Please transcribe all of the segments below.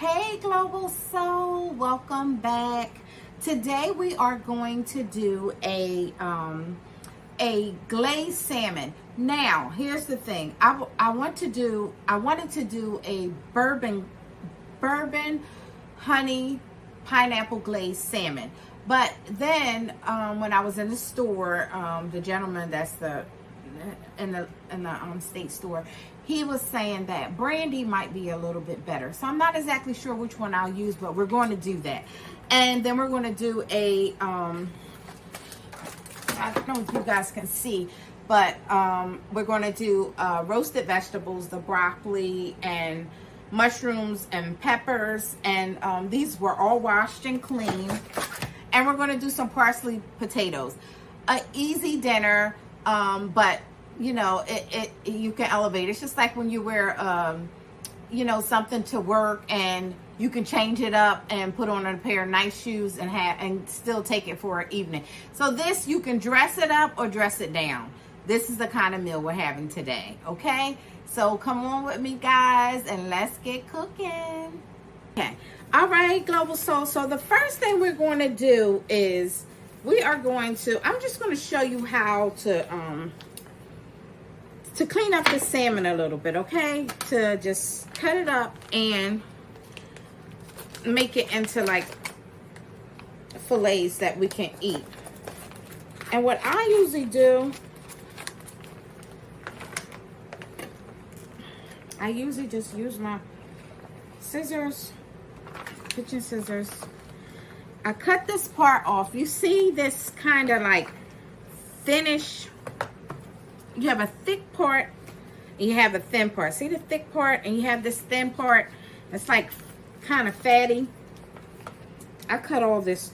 Hey Global Soul, welcome back. Today we are going to do a glazed salmon. Now, here's the thing. I wanted to do a bourbon honey pineapple glazed salmon. But then when I was in the store, the gentleman that's in the state store, he was saying that brandy might be a little bit better. So I'm not exactly sure which one I'll use, but we're going to do that. And then we're going to do a I don't know if you guys can see, but we're going to do roasted vegetables, the broccoli and mushrooms and peppers, and these were all washed and clean. And we're going to do some parsley potatoes. An easy dinner, but you know, you can elevate. It's just like when you wear, you know, something to work, and you can change it up and put on a pair of nice shoes and still take it for an evening. So this, you can dress it up or dress it down. This is the kind of meal we're having today. Okay, so come on with me, guys, and let's get cooking. Okay, all right, Global Soul. So the first thing we're going to do is I'm just going to show you how to clean up the salmon a little bit, okay? To just cut it up and make it into like fillets that we can eat. And what I usually do, I usually just use my scissors, kitchen scissors. I cut this part off. You see this kind of like thinnish. You have a thick part and you have a thin part. See the thick part, and you have this thin part. It's like kind of fatty. I cut all this.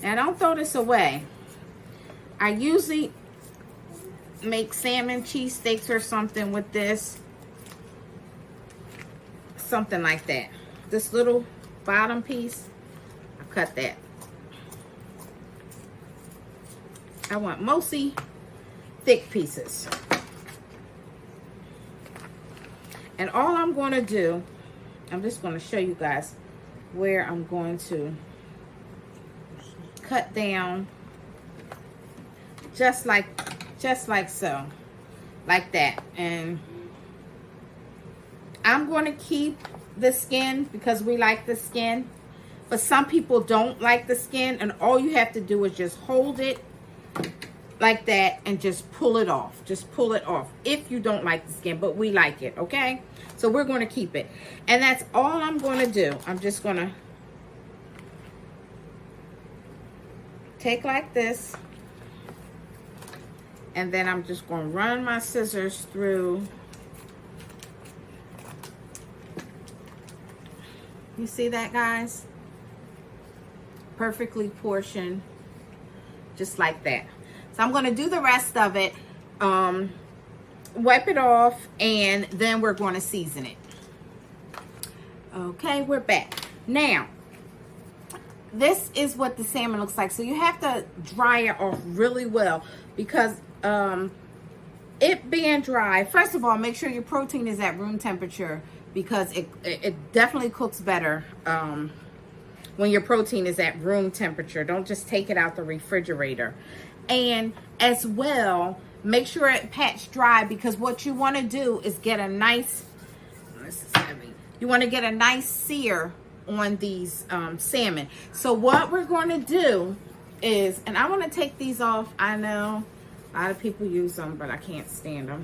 Now don't throw this away. I usually make salmon cheesesteaks or something with this. Something like that. This little bottom piece, I cut that. I want mostly thick pieces. And all I'm going to do, I'm just going to show you guys where I'm going to cut down just like so, like that. And I'm going to keep the skin because we like the skin, but some people don't like the skin, and all you have to do is just hold it like that and just pull it off. Just pull it off if you don't like the skin, but we like it, okay? So we're going to keep it. And that's all I'm going to do. I'm just going to take like this, and then I'm just going to run my scissors through. You see that, guys? Perfectly portioned, just like that. So I'm going to do the rest of it, wipe it off, and then we're going to season it. Okay, we're back. Now, this is what the salmon looks like. So you have to dry it off really well, because it being dry, first of all, make sure your protein is at room temperature, because it definitely cooks better when your protein is at room temperature. Don't just take it out the refrigerator. And as well, make sure it patch dry, because what you want to do is get a nice, this is heavy, you want to get a nice sear on these salmon. So what we're going to do is, and I want to take these off. I know a lot of people use them, but I can't stand them.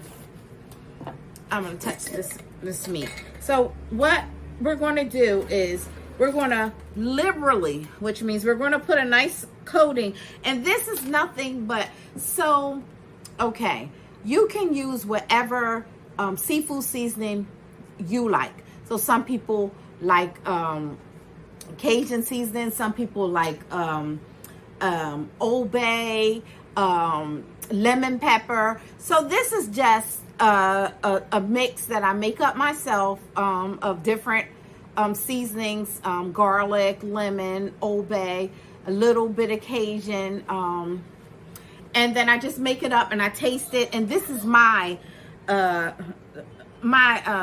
I'm going to touch this meat. So what we're going to do is we're going to liberally, which means we're going to put a nice coating. And this is nothing but, so, okay, you can use whatever seafood seasoning you like. So some people like Cajun seasoning. Some people like Old Bay, lemon pepper. So this is just a mix that I make up myself of different seasonings, garlic, lemon, Old Bay, a little bit of Cajun, and then I just make it up and I taste it. And this is my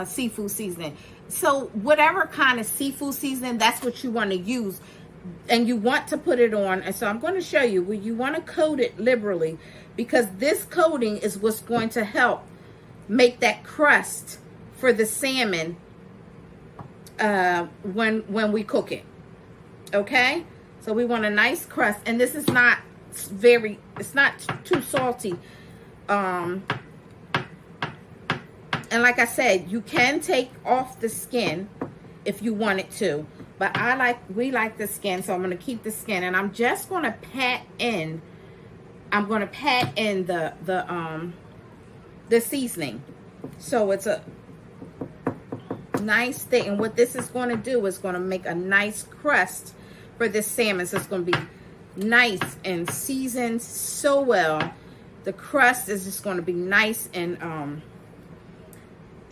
seafood seasoning. So whatever kind of seafood seasoning, that's what you want to use. And you want to put it on. And so I'm going to show you where you want to coat it liberally, because this coating is what's going to help make that crust for the salmon when we cook it. Okay? So we want a nice crust. And this is not it's not too salty. And like I said, you can take off the skin if you wanted to, but we like the skin, so I'm going to keep the skin, and I'm just going to pat in. I'm going to pat in the seasoning, so it's a nice thing. And what this is going to do is going to make a nice crust for this salmon. So it's going to be nice and seasoned so well. The crust is just going to be nice and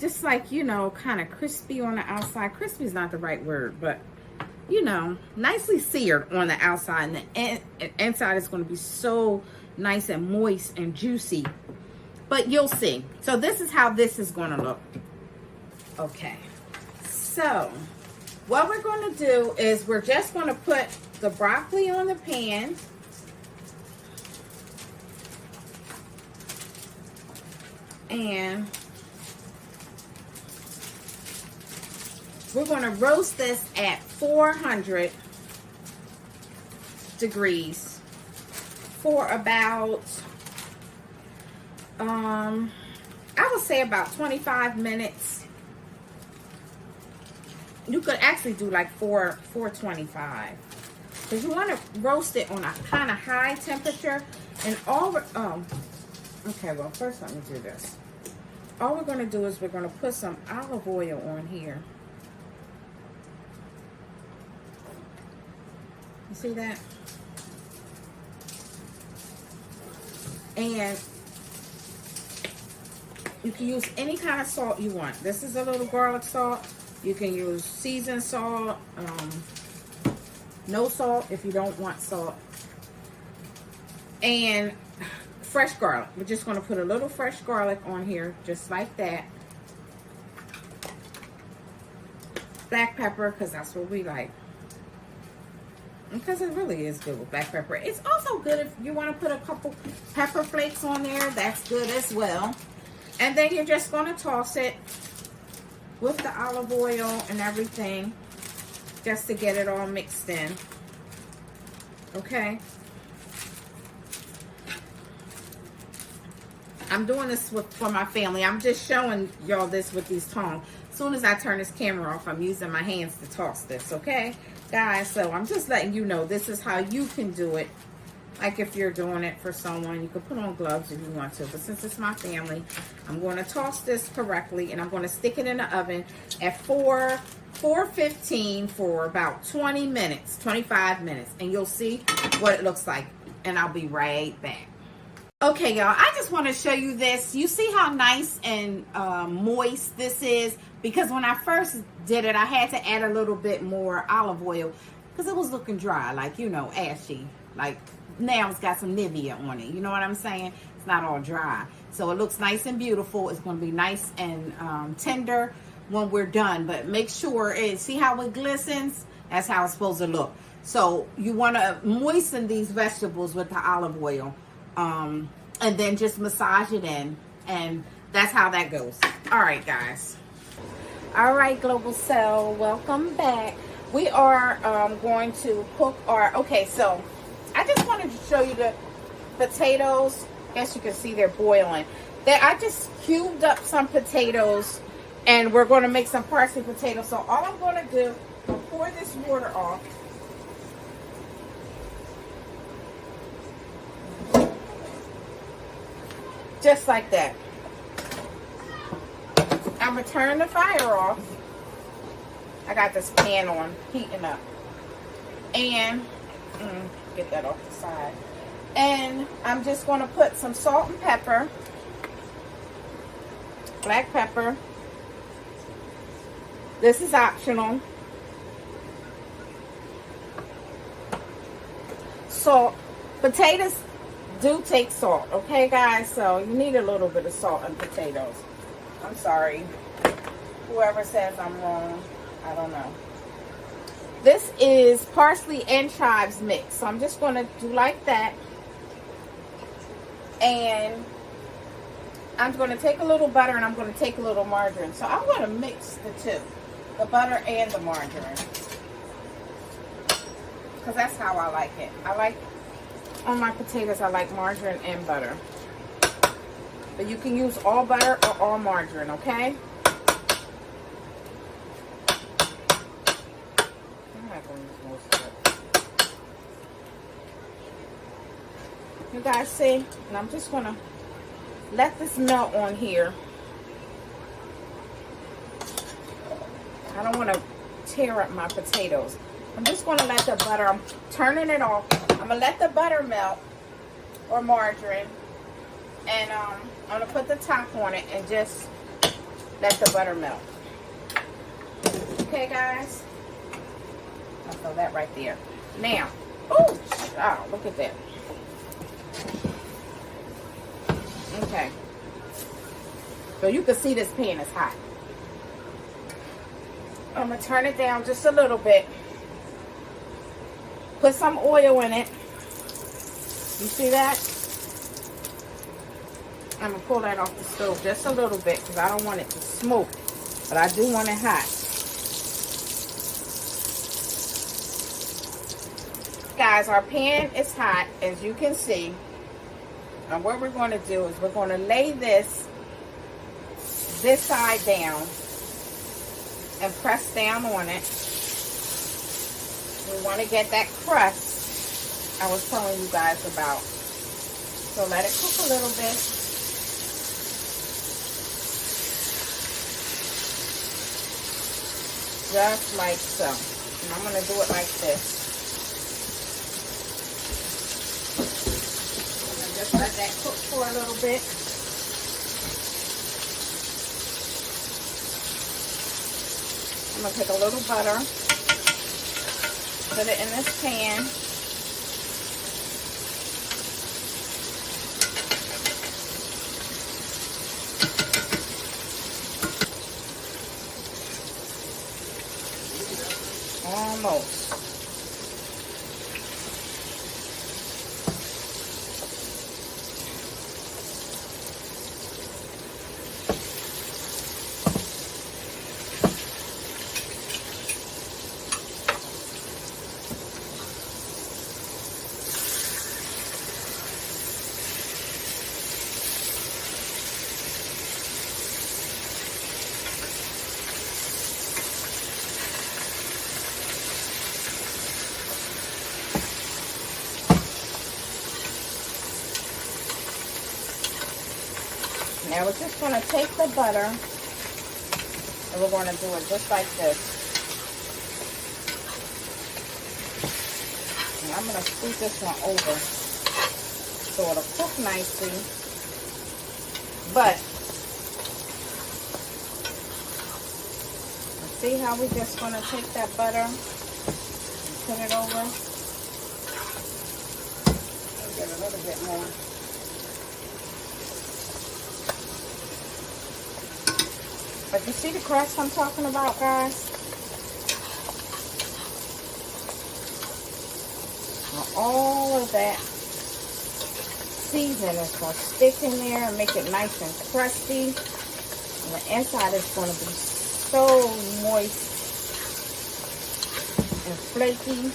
just like, you know, kind of crispy on the outside. Crispy is not the right word, but, you know, nicely seared on the outside. And the inside is going to be so nice and moist and juicy. But you'll see. So this is how this is going to look. Okay. So what we're going to do is we're just going to put the broccoli on the pan. And we're going to roast this at 400 degrees for about, I would say about 25 minutes. You could actually do like 425. Because you want to roast it on a kind of high temperature. And okay, well, first let me do this. All we're going to do is we're going to put some olive oil on here. You see that? And you can use any kind of salt you want. This is a little garlic salt. You can use seasoned salt, no salt if you don't want salt. And fresh garlic. We're just going to put a little fresh garlic on here, just like that. Black pepper, because that's what we like. Because it really is good with black pepper. It's also good if you want to put a couple pepper flakes on there. That's good as well. And then you're just going to toss it with the olive oil and everything, just to get it all mixed in. Okay. I'm doing this for my family. I'm just showing y'all this with these tongs. As soon as I turn this camera off, I'm using my hands to toss this, okay, guys? So I'm just letting you know this is how you can do it. Like if you're doing it for someone, you can put on gloves if you want to. But since it's my family, I'm going to toss this correctly, and I'm going to stick it in the oven at 415 for about 20 minutes, 25 minutes. And you'll see what it looks like. And I'll be right back. Okay, y'all, I just want to show you this. You see how nice and moist this is? Because when I first did it, I had to add a little bit more olive oil because it was looking dry, like, you know, ashy. Like, now it's got some Nivea on it. You know what I'm saying? It's not all dry. So it looks nice and beautiful. It's going to be nice and tender when we're done. But make sure, see how it glistens? That's how it's supposed to look. So you want to moisten these vegetables with the olive oil. And then just massage it in, and that's how that goes. All right, guys. All right, Global Cell, welcome back. We are going to cook our, okay, so I just wanted to show you the potatoes. As you can see, they're boiling. I just cubed up some potatoes, and we're going to make some parsley potatoes. So all I'm going to do, I'll pour this water off. Just like that. I'm going to turn the fire off. I got this pan on, heating up. And, get that off the side. And I'm just going to put some salt and pepper. Black pepper. This is optional. Salt. Potatoes do take salt, okay, guys? So you need a little bit of salt in potatoes. I'm sorry. Whoever says I'm wrong, I don't know. This is parsley and chives mix. So I'm just going to do like that. And I'm going to take a little butter and I'm going to take a little margarine. So I'm going to mix the two, the butter and the margarine. Because that's how I like it. I like, on my potatoes, I like margarine and butter. But you can use all butter or all margarine, okay? I'm not going to use most of it. You guys see? And I'm just going to let this melt on here. I don't want to tear up my potatoes. I'm just going to let the butter, I'm turning it off. I'm going to let the butter melt, or margarine. And I'm going to put the top on it and just let the butter melt. Okay, guys? I'll throw that right there. Now, oh, look at that. Okay. So you can see this pan is hot. I'm going to turn it down just a little bit. Put some oil in it. You see that? I'm going to pull that off the stove just a little bit because I don't want it to smoke. But I do want it hot. Guys, our pan is hot, as you can see. And what we're going to do is we're going to lay this side down and press down on it. We want to get that crust I was telling you guys about. So let it cook a little bit. Just like so. And I'm going to do it like this. And just let that cook for a little bit. I'm going to take a little butter, put it in this pan. Almost. Now we're just going to take the butter and we're going to do it just like this. And I'm going to scoot this one over so it'll cook nicely. But see how we're just going to take that butter and put it over. I'll get a little bit more. But you see the crust I'm talking about, guys? Now all of that seasoning is going to stick in there and make it nice and crusty. And the inside is going to be so moist and flaky.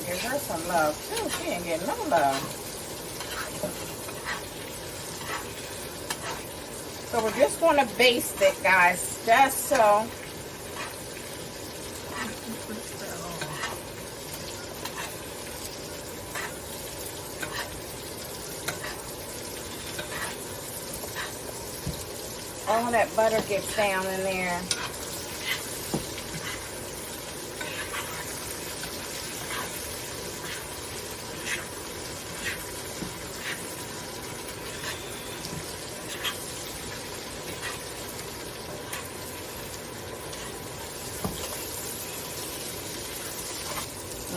Give her some love too. She ain't getting no love. So we're just going to baste it, guys, just so. All that butter gets down in there.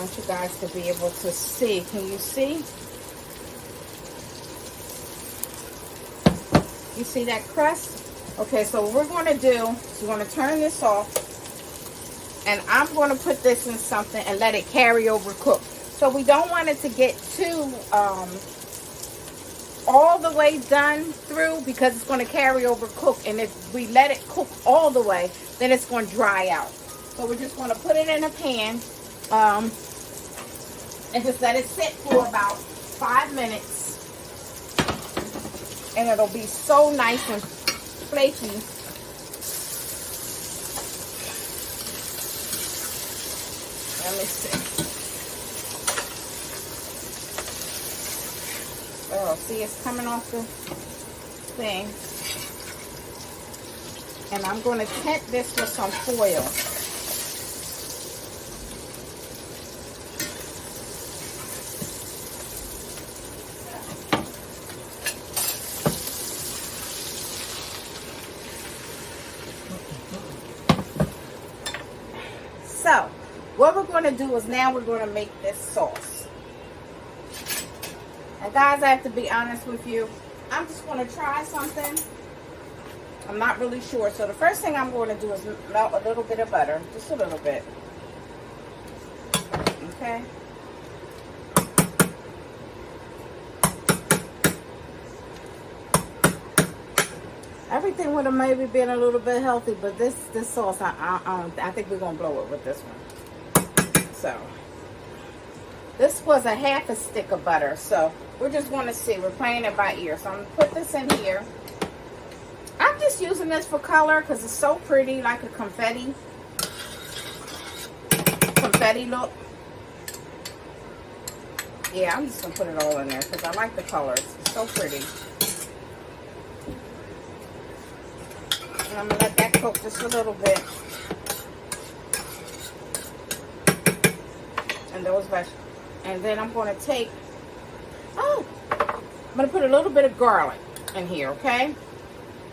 want you guys to be able to see. Can you see? You see that crust? Okay, so what we're going to do is we're going to turn this off, and I'm going to put this in something and let it carry over cook. So we don't want it to get too all the way done through, because it's going to carry over cook, and if we let it cook all the way, then it's going to dry out. So we're just going to put it in a pan and just let it sit for about 5 minutes, and it'll be so nice and flaky. Let me see. Oh, see, it's coming off the thing. And I'm going to tent this with some foil. So, what we're going to do is now we're going to make this sauce. And guys, I have to be honest with you. I'm just going to try something. I'm not really sure. So the first thing I'm going to do is melt a little bit of butter. Just a little bit. Okay. Everything would have maybe been a little bit healthy, but this sauce, I think we're going to blow it with this one. So, this was a half a stick of butter. So, we're just going to see. We're playing it by ear. So, I'm going to put this in here. I'm just using this for color because it's so pretty, like a confetti look. Yeah, I'm just going to put it all in there because I like the colors. It's so pretty. And I'm going to let that cook just a little bit. And those vegetables. And then I'm going to take, I'm going to put a little bit of garlic in here, okay?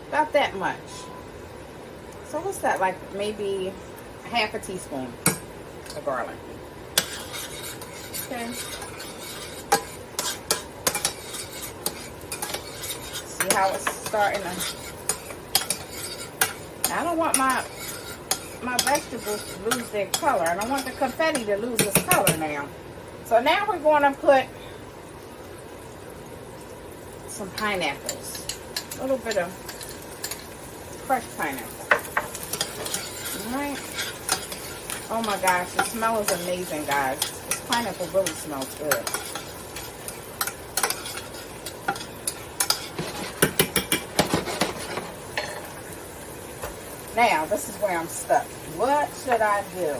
About that much. So what's that, like maybe half a teaspoon of garlic. Okay. See how it's starting to... I don't want my vegetables to lose their color. I don't want the confetti to lose its color now. So now we're going to put some pineapples. A little bit of fresh pineapple. Alright. Oh my gosh, the smell is amazing, guys. This pineapple really smells good. Now, this is where I'm stuck. What should I do? I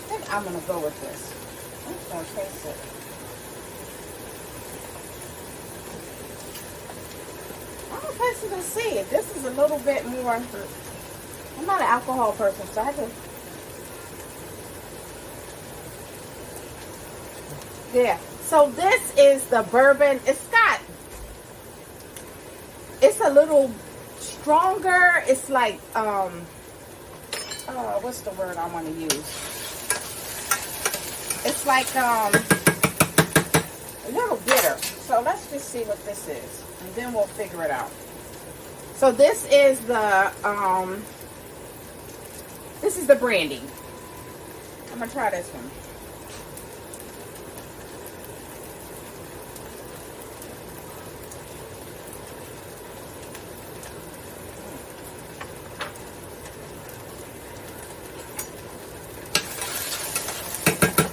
think I'm going to go with this. I'm just going to taste it. I'm going to taste it and see it. This is a little bit more... I'm not an alcohol person, so I have to... Yeah. So this is the bourbon. It's a little... stronger. It's like what's the word I want to use? It's like a little bitter. So let's just see what this is, and then we'll figure it out. So this is the brandy. I'm gonna try this one.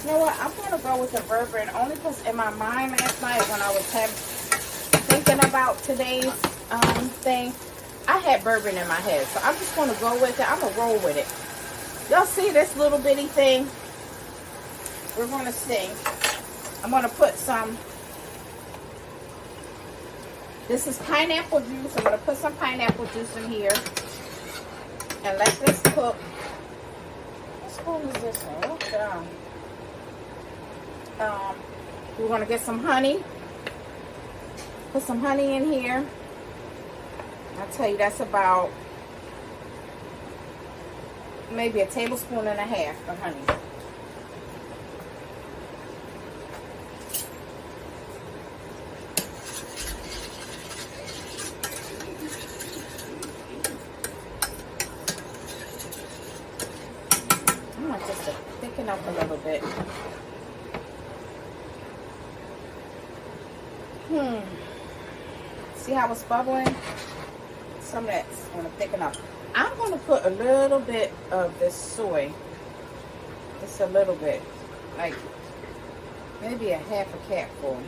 You know what? I'm going to go with the bourbon only because in my mind last night when I was thinking about today's thing, I had bourbon in my head. So I'm just going to go with it. I'm going to roll with it. Y'all see this little bitty thing? We're going to see. I'm going to put some. This is pineapple juice. I'm going to put some pineapple juice in here. And let this cook. What spoon is this one? What's that? We're going to get some honey. Put some honey in here. I'll tell you, that's about maybe a tablespoon and a half of honey. bit. See how it's bubbling? Some of that's going to thicken up. I'm going to put a little bit of this soy. Just a little bit. Like maybe a half a capful.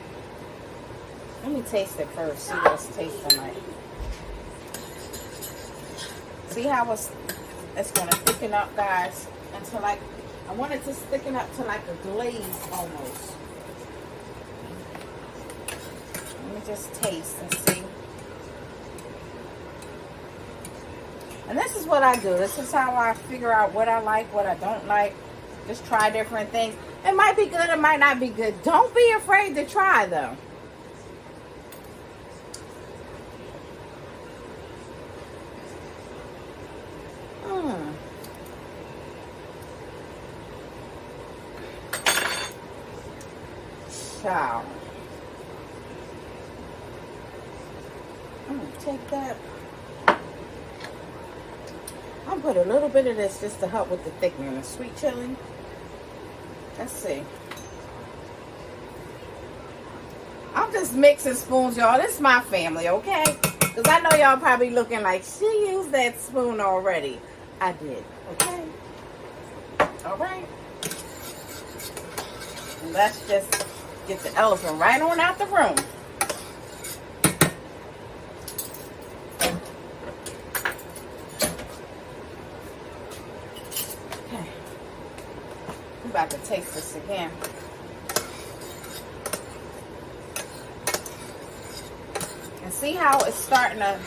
Let me taste it first. See what it's tasting like. See how it's going to thicken up, guys? Until like, I want it to thicken up to like a glaze almost. Let me just taste and see. And this is what I do. This is how I figure out what I like, what I don't like. Just try different things. It might be good, it might not be good. Don't be afraid to try, though. Ciao. I'm going to take that. I'll put a little bit of this just to help with the thickening. The sweet chili. Let's see. I'm just mixing spoons, y'all. This is my family, okay? Because I know y'all probably looking like, she used that spoon already. I did, okay? All right. And let's just get the elephant right on out the room. Okay. I'm about to taste this again. And see how it's starting to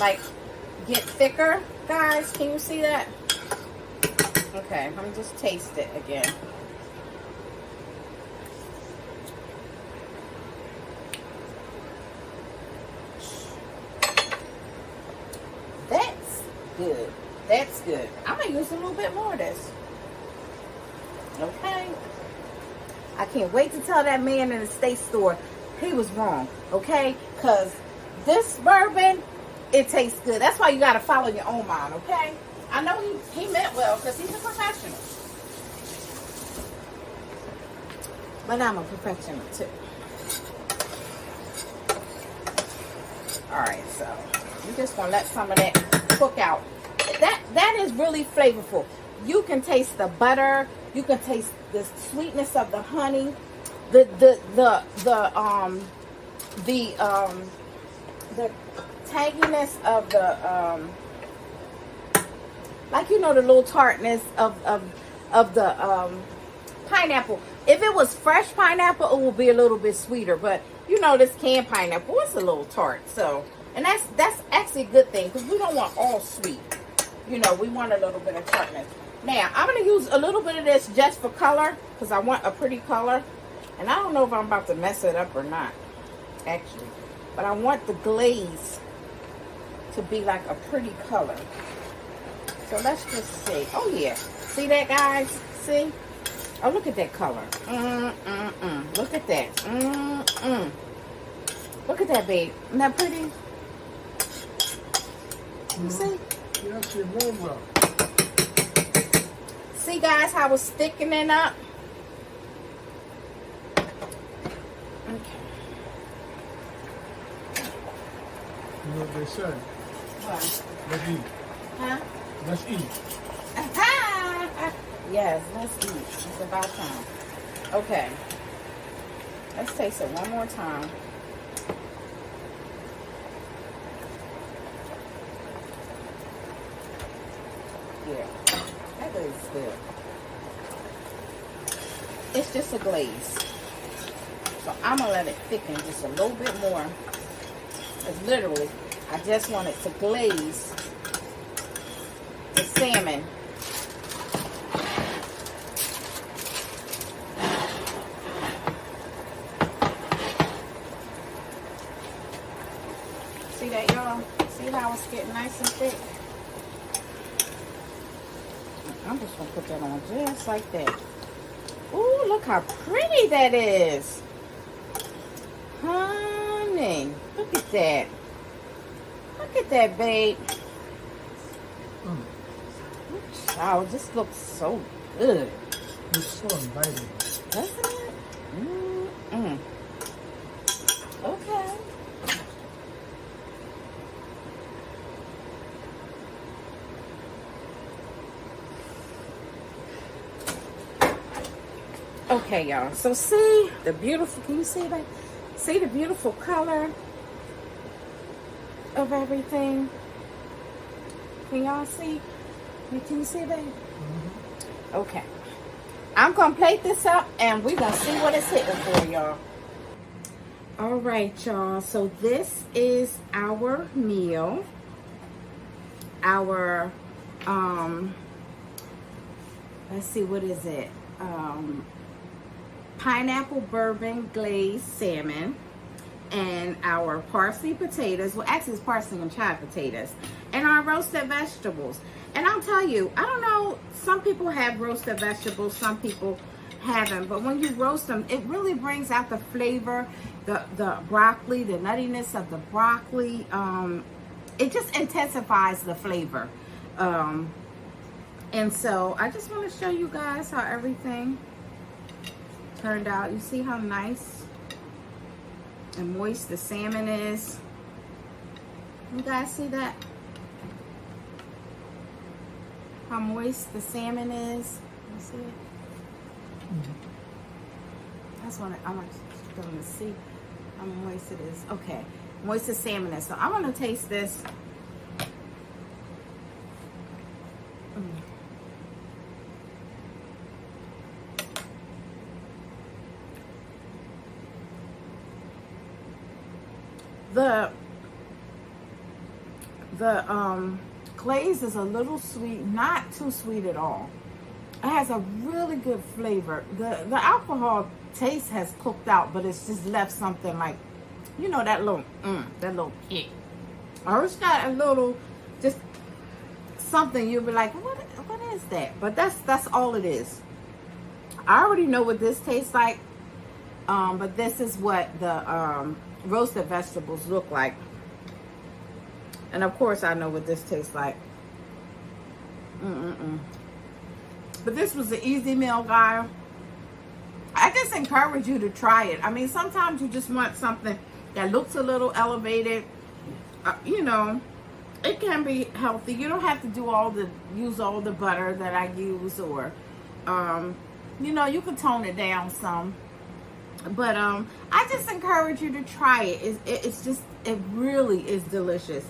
like get thicker, guys? Can you see that? Okay, let me just taste it again. That's good. That's good. I'm going to use a little bit more of this. Okay? I can't wait to tell that man in the state store he was wrong. Okay? Because this bourbon, it tastes good. That's why you got to follow your own mind. Okay? I know he meant well because he's a professional. But I'm a professional too. Alright, so you're just going to let some of that cook out. That is really flavorful. You can taste the butter. You can taste the sweetness of the honey. The tanginess of the like, you know, the little tartness of the pineapple. If it was fresh pineapple, it would be a little bit sweeter. But you know, this canned pineapple is a little tart. So, and that's actually a good thing because we don't want all sweet. You know, we want a little bit of tartness. Now, I'm going to use a little bit of this just for color because I want a pretty color. And I don't know if I'm about to mess it up or not, actually. But I want the glaze to be like a pretty color. So let's just see. Oh, yeah. See that, guys? See? Oh, look at that color. Look at that. Look at that, babe. Isn't that pretty? You see? Yes, you're very well. See, guys, how it's thickening up? Okay. You know what they say? What? Let's eat. Huh? Let's eat. Yes, let's eat. It's about time. Okay. Let's taste it one more time. Yeah, that is good. It's just a glaze. So I'm going to let it thicken just a little bit more. Because literally, I just want it to glaze the salmon. See that, y'all? See how it's getting nice and thick? I'm just going to put that on just like that. Ooh, look how pretty that is. Honey, look at that. Look at that, babe. Oh, this looks so good. It's so inviting. Isn't it? Mm-mm. Okay. Okay, y'all. So see the beautiful, can you see that? See the beautiful color of everything? Can y'all see? Can you see that? Mm-hmm. Okay. I'm going to plate this up and we're going to see what it's hitting for, y'all. All right, y'all. So this is our meal. Our, let's see, what is it? Pineapple bourbon glazed salmon, and our parsley potatoes. Well, actually, it's parsley and chive potatoes, and our roasted vegetables. And I'll tell you, I don't know, some people have roasted vegetables, some people haven't, but when you roast them, it really brings out the flavor, the broccoli, the nuttiness of the broccoli. It just intensifies the flavor. And so I just want to show you guys how everything turned out. You see how nice and moist the salmon is? You guys see that? How moist the salmon is? You see it? That's what I'm going to see how moist it is. Okay, moist the salmon is. So I'm going to taste this. The glaze is a little sweet, not too sweet at all. It has a really good flavor. The alcohol taste has cooked out, but it's just left something like, you know, that little kick. Or it's got a little, just something you'll be like, what is that? But that's all it is. I already know what this tastes like, but this is what the roasted vegetables look like. And of course I know what this tastes like. But this was an easy meal, guys. I just encourage you to try it. I mean, sometimes you just want something that looks a little elevated. You know, it can be healthy. You don't have to use all the butter that I use, or you know, you can tone it down some. But I just encourage you to try it. It really is delicious.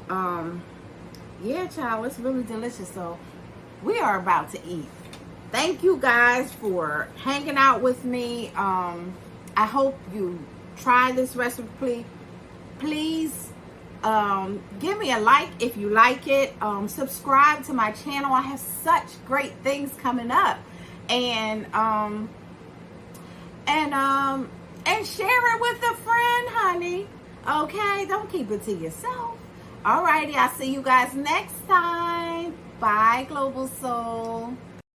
Yeah, child, it's really delicious. So we are about to eat. Thank you guys for hanging out with me. I hope you try this recipe. Please give me a like if you like it. Subscribe to my channel. I have such great things coming up. And share it with a friend, honey. Okay, don't keep it to yourself. Alrighty, I'll see you guys next time. Bye, Global Soul.